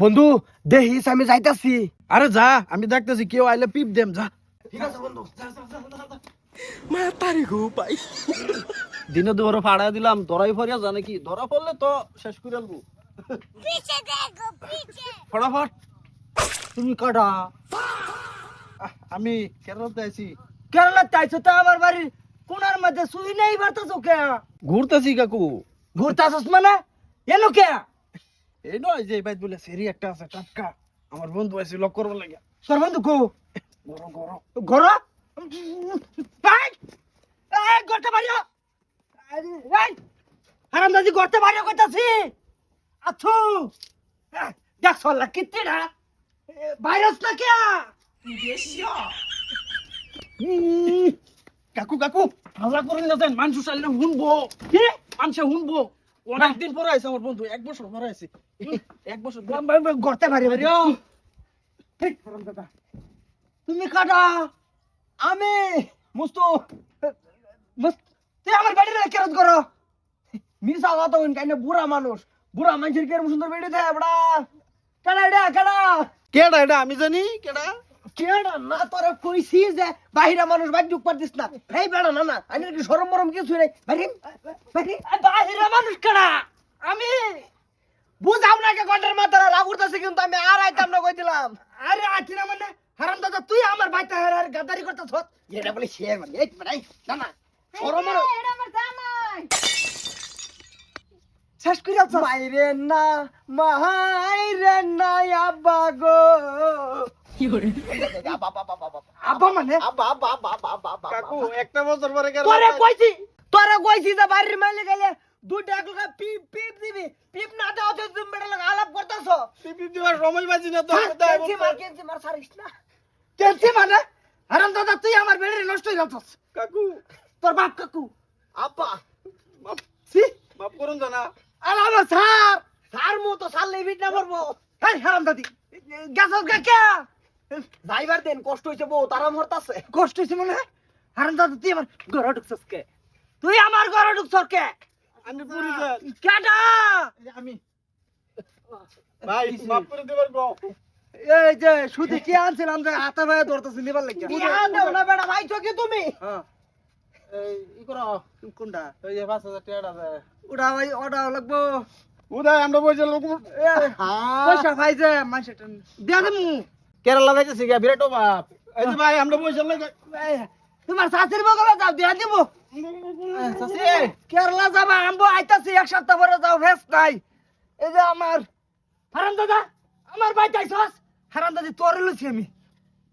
বন্ধু দেখিস আমি যাইতাছি। আরে যা, আমি দেখতেছি কেউ আইলে পিপ দেম, যা। ঠিক আছে বন্ধু, মাতারি গো পাই দিনে দুপুরে ফাড়া দিলাম, ধরাই ফরিয়া জানে কি, ধরা পড়লে তো শেষ করে আলবো। ফটাফট তুমি কাটা। আমি কেরলাতে আইছি। কেরালা চাইছো তো আমার বাড়ির কোনার মধ্যে শুই নেই বারতাছো কে? ঘুরতেছি কাকু। ঘুরতাছস মানে এনো কে? এই নয় যে বাইত বলে সেরি একটা আছে টাটকা, আমার বন্ধু আছে লক করবার লাগে। তোর বন্ধু কো? গরো গরো ঘর ভাই এই গর্তে বাড়িও। আরে এই হারামজাদি গর্তে বাড়িও কইতাছি। আছু দেখ সল্লা কিত্তিডা ভাইরাস না কে? কাকু কাকু হাল্লা করেন না, দেন মানুষ চাইলে শুনবো। কি মানুষে শুনবো। অনেকদিন পরে আইছে আমার বন্ধু, 1 বছর পরে আইছে। 1 বছর গর্তে বাড়িও ঠিক হারামজাদা তুমি কাটা আমি মুস্তু তুই আমার বাড়িতে কেরত করো মিসা কথা হইন কাইনে বুড়া মানুষ বুড়া মানুষের কেরম সুন্দর বেড়ে দেয় বড়া কেডা এটা কেডা কেডা এটা আমি জানি কেডা। কেডা না তোরে কইছি যে বাহিরা মানুষ বাইর ঢুক পারতিস না এই বেড়া না না আমি কি শরম মরম কিছু নাই বাইরে বাইরে বাহিরা মানুষ কেডা আমি বুঝাও না কে গন্ডার মাথার রাগ উঠতাছে কিন্তু আমি আর আইতাম না কই দিলাম আরে আইতি না মানে হারাম দাদা তুই আমার বাইতে হার গাদারি করতাছ এটা বলে শের মানে এই বেড়াই না না শরম মরম এটা আমার জামাই শেষ করে যাচ্ছ মাইরে না মাইরে না আব্বা গো আব্বা মানে কাকু 1টা বছর পরে তোরে কইছি যে বাড়ির মাইলে গেলে দুইটা এক লোক পিপ পিপ দিবি পিপ না দাও তো তুমি বেটা লোক আলাপ করতাছো পিপি দিবার সময় বাজি না তো। কেনছি মার সারিস না কেনছি মানে হারাম দাদা তুই আমার বেড়ে নষ্ট হয়ে যাচ্ছস কাকু তোর বাপ কাকু আপা মাপ সি মাফ করুন জানা। আলামা স্যার স্যার মো তো সাল লেবিট না করবো এই হারাম দাদি গেছস কাকা ড্রাইভার দেন কষ্ট হইছে বউ তারা মরতাছে কষ্ট হইছে মানে হারাম দাদা তুই আমার ঘরে ঢুকছস কে তুই আমার ঘরে ঢুকছস কে আমি পুরি দেন কেডা আমি ভাই মাফ করে দিবার গো। এই যে সুদি কি আনছিলাম যে হাতে ভাই ধরতেছি নিবার লাগি কি আনছো না বেটা ভাই কি তুমি হ্যাঁ এই ই করো কোনটা ওই যে 5000 টাকা আছে ওটা ভাই ওটা লাগবো উদয় আমরা বইছে লোক। পয়সা ভাই যে মাইসেটা দিয়া দেমু কেরালা যাইতেছি গা বিরাট বাপ। এই যে ভাই আমরা বইছে লোক। তোমার শাশুড়ি বগলে যাও দিয়া দিব চাচি কেরালা যাবা আমবো আইতাছি এক সপ্তাহ পরে যাও ভেস নাই এই যে আমার হারাম দাদা আমার ভাই যাইছস হারাম দাদি তোরে লইছি আমি